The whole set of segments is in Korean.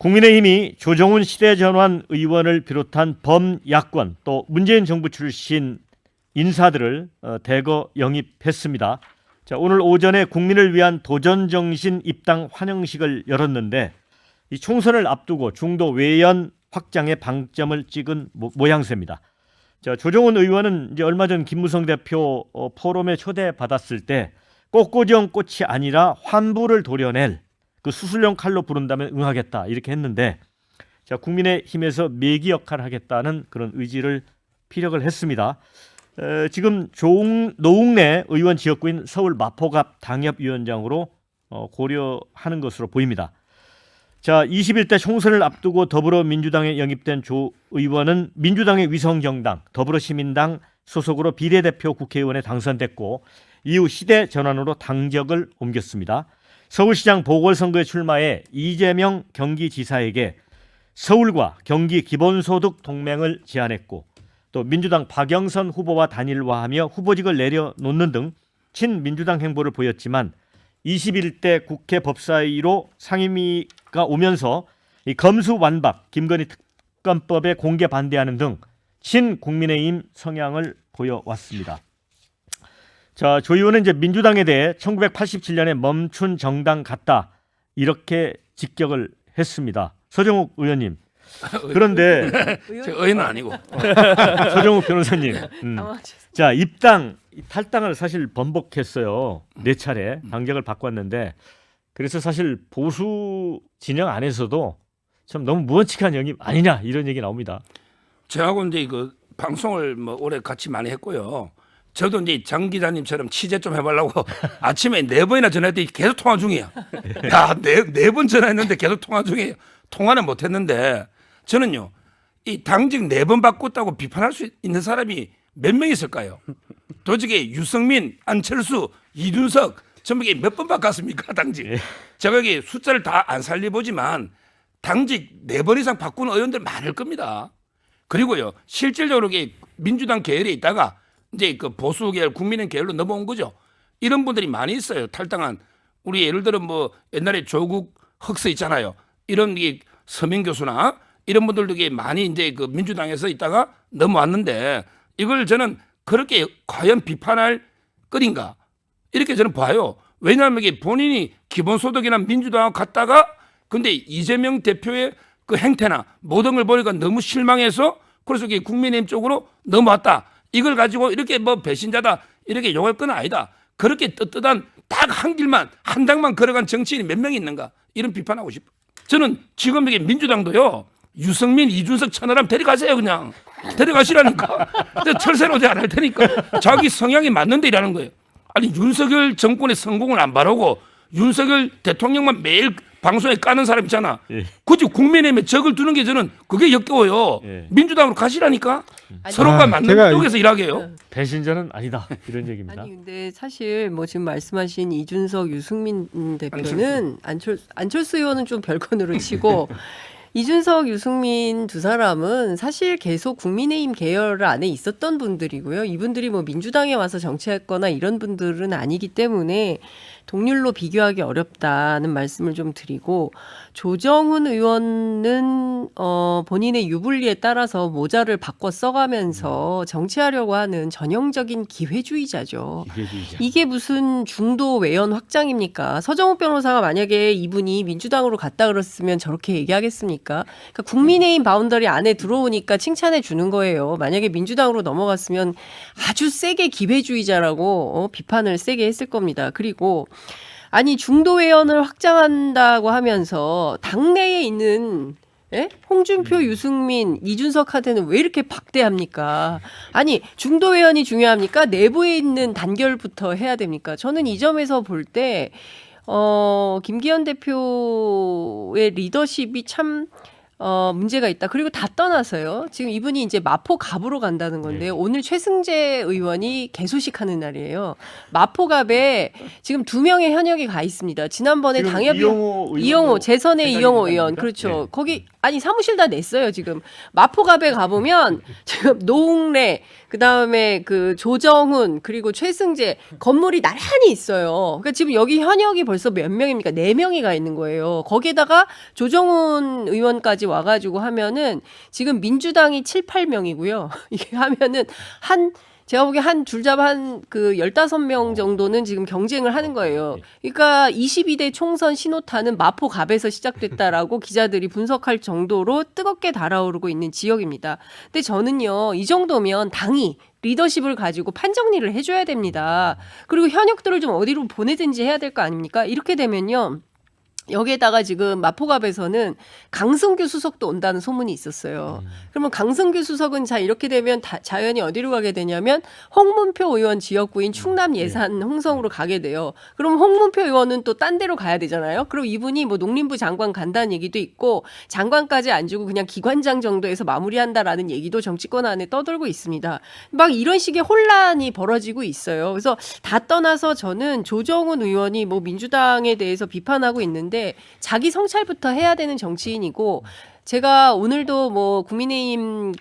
국민의힘이 조정훈 시대전환 의원을 비롯한 범야권 또 문재인 정부 출신 인사들을 대거 영입했습니다. 자, 오늘 오전에 국민을 위한 도전정신 입당 환영식을 열었는데 이 총선을 앞두고 중도 외연 확장에 방점을 찍은 모양새입니다. 자, 조정훈 의원은 이제 얼마 전 김무성 대표 포럼에 초대받았을 때 꽃꽂이형 꽃이 아니라 환부를 도려낼 그 수술용 칼로 부른다면 응하겠다 이렇게 했는데, 자, 국민의힘에서 매기 역할을 하겠다는 그런 의지를 피력을 했습니다. 지금 노웅래 의원 지역구인 서울 마포갑 당협위원장으로 고려하는 것으로 보입니다. 자, 21대 총선을 앞두고 더불어민주당에 영입된 조 의원은 민주당의 위성정당 더불어시민당 소속으로 비례대표 국회의원에 당선됐고 이후 시대 전환으로 당적을 옮겼습니다. 서울시장 보궐선거에 출마해 이재명 경기지사에게 서울과 경기 기본소득 동맹을 제안했고 또 민주당 박영선 후보와 단일화하며 후보직을 내려놓는 등 친민주당 행보를 보였지만 21대 국회 법사위로 상임위가 오면서 이 검수완박, 김건희 특검법에 공개 반대하는 등 친국민의힘 성향을 보여왔습니다. 자, 조 의원은 이제 민주당에 대해 1987년에 멈춘 정당 같다 이렇게 직격을 했습니다. 서정욱 의원님. 그런데 저 의원은 아니고 서정욱 변호사님. 자, 입당 탈당을 사실 번복했어요. 4차례 당적을 바꿨는데 그래서 사실 보수 진영 안에서도 참 너무 무언측한 영입 아니냐 이런 얘기 나옵니다. 저하고 이제 그 방송을 뭐 오래 같이 많이 했고요. 저도 이제 장 기자님처럼 취재 좀 해보려고 아침에 4번이나 전화했더니 계속 통화 중이야. 야, 네 번 전화했는데 계속 통화 중이에요. 통화는 못했는데 저는요, 이 당직 4번 바꿨다고 비판할 수 있는 사람이 몇 명 있을까요? 도저히 유승민, 안철수, 이준석 전부 몇 번 바꿨습니까 당직? 제가 여기 숫자를 다 안 살려보지만 당직 4번 이상 바꾸는 의원들 많을 겁니다. 그리고요, 실질적으로 민주당 계열에 있다가 이제 그 보수 계열, 국민의힘 계열로 넘어온 거죠. 이런 분들이 많이 있어요. 탈당한 우리 예를 들어 뭐 옛날에 조국 흑서 있잖아요. 이런 게 서민 교수나 이런 분들도 많이 이제 그 민주당에서 있다가 넘어왔는데 이걸 저는 그렇게 과연 비판할 거인가 이렇게 저는 봐요. 왜냐하면 이게 본인이 기본소득이나 민주당하고 갔다가 근데 이재명 대표의 그 행태나 모든 걸 보니까 너무 실망해서 그래서 이게 국민의힘 쪽으로 넘어왔다. 이걸 가지고 이렇게 뭐 배신자다 이렇게 용할 건 아니다. 그렇게 떳떳한 딱 한 길만 한 당만 걸어간 정치인이 몇 명이 있는가 이런 비판하고 싶어. 저는 지금 이게 민주당도요. 유승민, 이준석 천하람 데려가세요 그냥. 데려가시라니까. 철새로 안 할 테니까. 자기 성향이 맞는데 일하는 거예요. 아니 윤석열 정권의 성공을 안 바라고 윤석열 대통령만 매일 방송에 까는 사람 있잖아. 굳이 국민의힘에 적을 두는 게 저는 그게 역겨워요. 민주당으로 가시라니까. 서로가 맞는 쪽에서 일하게 해요. 배신자는 아니다 이런 얘기입니다. 아니 근데 사실 뭐 지금 말씀하신 이준석, 유승민 대표는 안철수 의원은 좀 별건으로 치고 이준석, 유승민 두 사람은 사실 계속 국민의힘 계열 안에 있었던 분들이고요. 이분들이 뭐 민주당에 와서 정치했거나 이런 분들은 아니기 때문에 동률로 비교하기 어렵다는 말씀을 좀 드리고 조정훈 의원은 본인의 유불리에 따라서 모자를 바꿔 써가면서 정치하려고 하는 전형적인 기회주의자죠. 이게 무슨 중도 외연 확장입니까? 서정욱 변호사가 만약에 이분이 민주당으로 갔다 그랬으면 저렇게 얘기하겠습니까? 그러니까 국민의힘 바운더리 안에 들어오니까 칭찬해 주는 거예요. 만약에 민주당으로 넘어갔으면 아주 세게 기회주의자라고 비판을 세게 했을 겁니다. 그리고 아니 중도 외연을 확장한다고 하면서 당내에 있는 홍준표, 유승민, 이준석 카드는 왜 이렇게 박대합니까? 아니 중도 외연이 중요합니까? 내부에 있는 단결부터 해야 됩니까? 저는 이 점에서 볼 때 김기현 대표의 리더십이 참 문제가 있다. 그리고 다 떠나서요. 지금 이분이 이제 마포갑으로 간다는 건데 오늘 최승재 의원이 개소식하는 날이에요. 마포갑에 지금 2명의 현역이 가 있습니다. 지난번에 당협 이용호 재선의 이용호 의원 그렇죠. 거기 아니 사무실 다 냈어요 지금. 마포갑에 가보면 지금 노웅래 그다음에 그 조정훈 그리고 최승재 건물이 나란히 있어요. 그러니까 지금 여기 현역이 벌써 몇 명입니까? 4명이 가 있는 거예요. 거기에다가 조정훈 의원까지 와가지고 하면은 지금 민주당이 7, 8명이고요. 이게 하면은 제가 보기에 줄잡아 그 15명 정도는 지금 경쟁을 하는 거예요. 그러니까 22대 총선 신호탄은 마포갑에서 시작됐다라고 기자들이 분석할 정도로 뜨겁게 달아오르고 있는 지역입니다. 근데 저는요, 이 정도면 당이 리더십을 가지고 판정리를 해줘야 됩니다. 그리고 현역들을 좀 어디로 보내든지 해야 될 거 아닙니까? 이렇게 되면요. 여기에다가 지금 마포갑에서는 강승규 수석도 온다는 소문이 있었어요. 그러면 강승규 수석은 이렇게 되면 자연히 어디로 가게 되냐면 홍문표 의원 지역구인 충남 예산 홍성으로 가게 돼요. 그럼 홍문표 의원은 또 딴 데로 가야 되잖아요. 그럼 이분이 뭐 농림부 장관 간다는 얘기도 있고 장관까지 안 주고 그냥 기관장 정도에서 마무리한다라는 얘기도 정치권 안에 떠돌고 있습니다. 막 이런 식의 혼란이 벌어지고 있어요. 그래서 다 떠나서 저는 조정훈 의원이 뭐 민주당에 대해서 비판하고 있는데 자기 성찰부터 해야 되는 정치인이고 제가 오늘도 뭐 국민의힘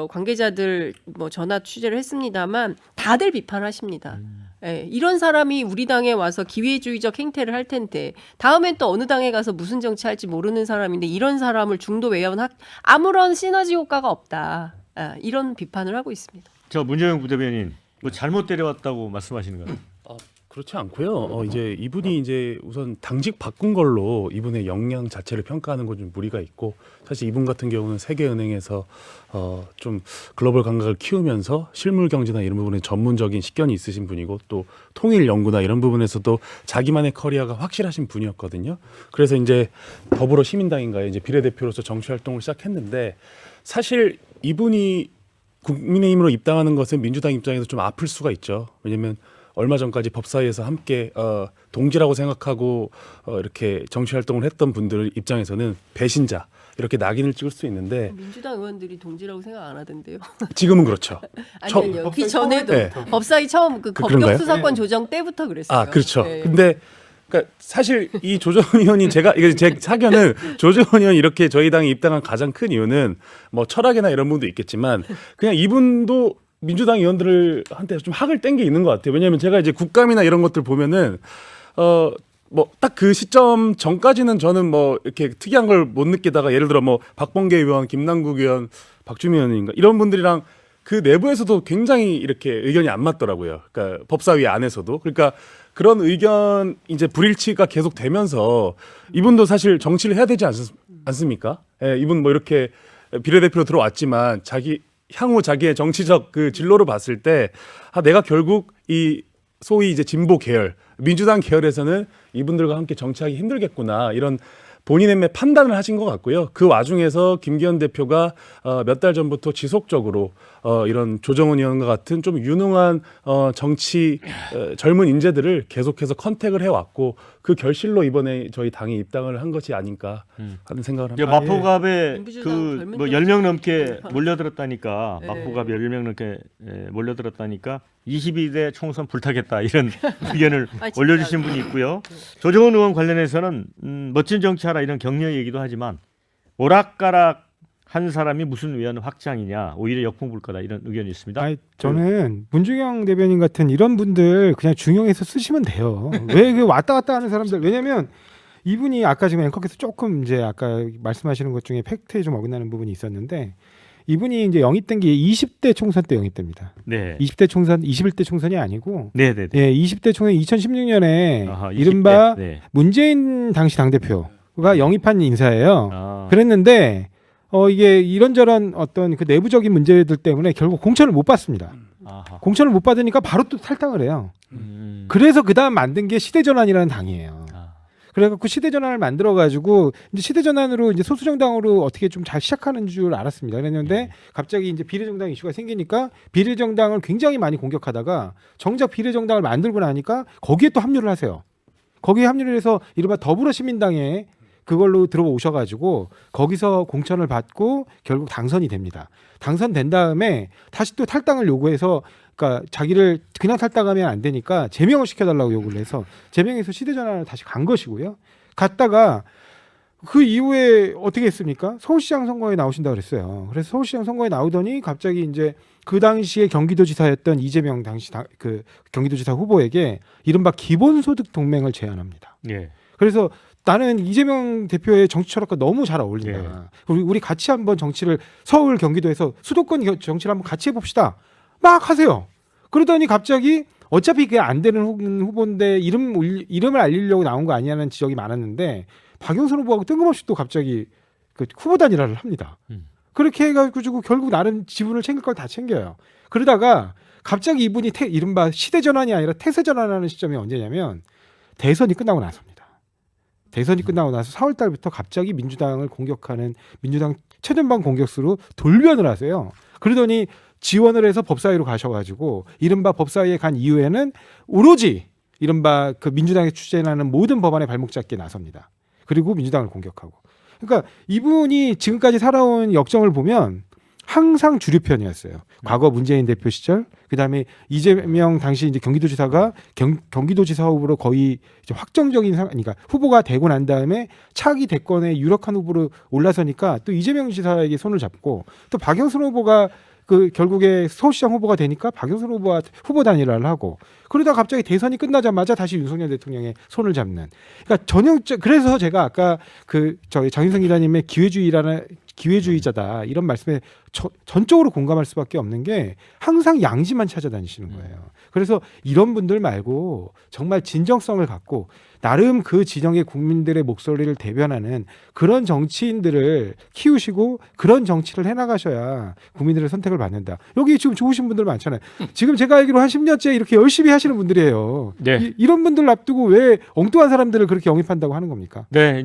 관계자들 뭐 전화 취재를 했습니다만 다들 비판하십니다. 예, 이런 사람이 우리 당에 와서 기회주의적 행태를 할 텐데 다음엔 또 어느 당에 가서 무슨 정치할지 모르는 사람인데 이런 사람을 중도 외연 아무런 시너지 효과가 없다. 이런 비판을 하고 있습니다. 저 문재영 부대변인 뭐 잘못 데려왔다고 말씀하시는 거예요? 그렇지 않고요. 이제 이분이 이제 우선 당직 바꾼 걸로 이분의 역량 자체를 평가하는 건 좀 무리가 있고 사실 이분 같은 경우는 세계은행에서 좀 글로벌 감각을 키우면서 실물 경제나 이런 부분에 전문적인 식견이 있으신 분이고 또 통일 연구나 이런 부분에서도 자기만의 커리어가 확실하신 분이었거든요. 그래서 이제 더불어 시민당인가에 이제 비례대표로서 정치 활동을 시작했는데 사실 이분이 국민의힘으로 입당하는 것은 민주당 입장에서 좀 아플 수가 있죠. 왜냐하면 얼마 전까지 법사위에서 함께 동지라고 생각하고 이렇게 정치 활동을 했던 분들 입장에서는 배신자 이렇게 낙인을 찍을 수 있는데 민주당 의원들이 동지라고 생각 안 하던데요. 지금은 그렇죠. 아니요. 그 전에도 네. 법사위 처음 그런가요? 법적 수사권 조정 때부터 그랬어요. 아 그렇죠. 네. 근데 그러니까 사실 이 조정은 의원이 이게 제 사견은 조정은 의원이 이렇게 저희 당에 입당한 가장 큰 이유는 뭐 철학이나 이런 부분도 있겠지만 그냥 이분도 민주당 의원들한테 좀 학을 뗀 게 있는 것 같아요. 왜냐하면 제가 이제 국감이나 이런 것들 보면은 뭐 딱 그 시점 전까지는 저는 뭐 이렇게 특이한 걸 못 느끼다가 예를 들어 뭐 박범계 의원, 김남국 의원, 박주민 의원인가 이런 분들이랑 그 내부에서도 굉장히 이렇게 의견이 안 맞더라고요. 그러니까 법사위 안에서도 그러니까 그런 의견 이제 불일치가 계속 되면서 이분도 사실 정치를 해야 되지 않습니까? 예, 이분 뭐 이렇게 비례대표로 들어왔지만 향후 자기의 정치적 그 진로를 봤을 때 내가 결국 이 소위 이제 진보 계열 민주당 계열에서는 이분들과 함께 정치하기 힘들겠구나 이런 본인의 판단을 하신 것 같고요. 그 와중에서 김기현 대표가 몇 달 전부터 지속적으로 이런 조정은 의원과 같은 좀 유능한 정치 젊은 인재들을 계속해서 컨택을 해왔고 그 결실로 이번에 저희 당에 입당을 한 것이 아닌가 하는 생각을 합니다. 마포갑에 민주당 그 뭐 10명 넘게 네. 몰려들었다니까 네. 마포갑에 10명 넘게 몰려들었다니까 22대 총선 불타겠다 이런 의견을 아, 진짜. 올려주신 분이 있고요. 조정은 의원 관련해서는 멋진 정치하라 이런 격려 얘기도 하지만 오락가락 한 사람이 무슨 위한 확장이냐 오히려 역풍 불 거다 이런 의견이 있습니다. 아니, 저는 문중영 대변인 같은 이런 분들 그냥 중용해서 쓰시면 돼요. 왜 그 왔다 갔다 하는 사람들 왜냐면 이분이 아까 지금 앵커께서 조금 이제 아까 말씀하시는 것 중에 팩트에 좀 어긋나는 부분이 있었는데 이분이 이제 영입된 게 20대 총선 때 영입됩니다. 네. 20대 총선, 21대 총선이 아니고 네네네. 예, 20대 총선 2016년에 아하, 20대. 이른바 네. 문재인 당시 당대표가 영입한 인사예요. 아. 그랬는데 이게 이런저런 어떤 그 내부적인 문제들 때문에 결국 공천을 못 받습니다. 아하. 공천을 못 받으니까 바로 또 탈당을 해요. 그래서 그 다음 만든 게 시대전환이라는 당이에요. 아. 그래갖고 시대전환을 만들어가지고 이제 시대전환으로 이제 소수정당으로 어떻게 좀 잘 시작하는 줄 알았습니다. 그랬는데 갑자기 이제 비례정당 이슈가 생기니까 비례정당을 굉장히 많이 공격하다가 정작 비례정당을 만들고 나니까 거기에 또 합류를 하세요. 거기에 합류를 해서 이른바 더불어시민당에 그걸로 들어오셔가지고 거기서 공천을 받고 결국 당선이 됩니다. 당선된 다음에 다시 또 탈당을 요구해서 그러니까 자기를 그냥 탈당하면 안 되니까 제명을 시켜달라고 요구를 해서 제명해서 시대전환을 다시 간 것이고요. 갔다가 그 이후에 어떻게 했습니까? 서울시장 선거에 나오신다 그랬어요. 그래서 서울시장 선거에 나오더니 갑자기 이제 그 당시에 경기도지사였던 이재명 당시 그 경기도지사 후보에게 이른바 기본소득 동맹을 제안합니다. 예. 그래서 나는 이재명 대표의 정치 철학과 너무 잘 어울린다. 우리 같이 한번 정치를 서울 경기도에서 수도권 정치를 한번 같이 해봅시다. 막 하세요. 그러더니 갑자기 어차피 그게 안 되는 후보인데 이름을 알리려고 나온 거 아니냐는 지적이 많았는데 박영선 후보하고 뜬금없이 또 갑자기 그 후보 단일화를 합니다. 그렇게 해가지고 결국 나름 지분을 챙길 걸 다 챙겨요. 그러다가 갑자기 이분이 이른바 시대 전환이 아니라 태세 전환하는 시점이 언제냐면 대선이 끝나고 나서입니다. 대선이 끝나고 나서 4월 달부터 갑자기 민주당을 공격하는 민주당 최전방 공격수로 돌변을 하세요. 그러더니 지원을 해서 법사위로 가셔가지고 이른바 법사위에 간 이후에는 오로지 이른바 그 민주당이 추진하는 모든 법안에 발목 잡기에 나섭니다. 그리고 민주당을 공격하고. 그러니까 이분이 지금까지 살아온 역정을 보면 항상 주류편이었어요. 과거 문재인 대표 시절, 그다음에 이재명 당시 이제 경기도지사가 경기도지사 후보로 거의 이제 확정적인 그러니까 후보가 되고 난 다음에 차기 대권에 유력한 후보로 올라서니까 또 이재명 지사에게 손을 잡고 또 박영선 후보가 그 결국에 서울시장 후보가 되니까 박영선 후보와 후보 단일화를 하고 그러다 갑자기 대선이 끝나자마자 다시 윤석열 대통령의 손을 잡는. 그러니까 그래서 제가 아까 그 저희 장윤성 기자님의 기회주의자다 이런 말씀에 전적으로 공감할 수밖에 없는 게 항상 양지만 찾아다니시는 거예요. 그래서 이런 분들 말고 정말 진정성을 갖고 나름 그 지정의 국민들의 목소리를 대변하는 그런 정치인들을 키우시고 그런 정치를 해나가셔야 국민들의 선택을 받는다. 여기 지금 좋으신 분들 많잖아요. 지금 제가 알기로 한 10년째 이렇게 열심히 하시는 분들이에요. 네. 이런 분들 놔두고 왜 엉뚱한 사람들을 그렇게 영입한다고 하는 겁니까? 네.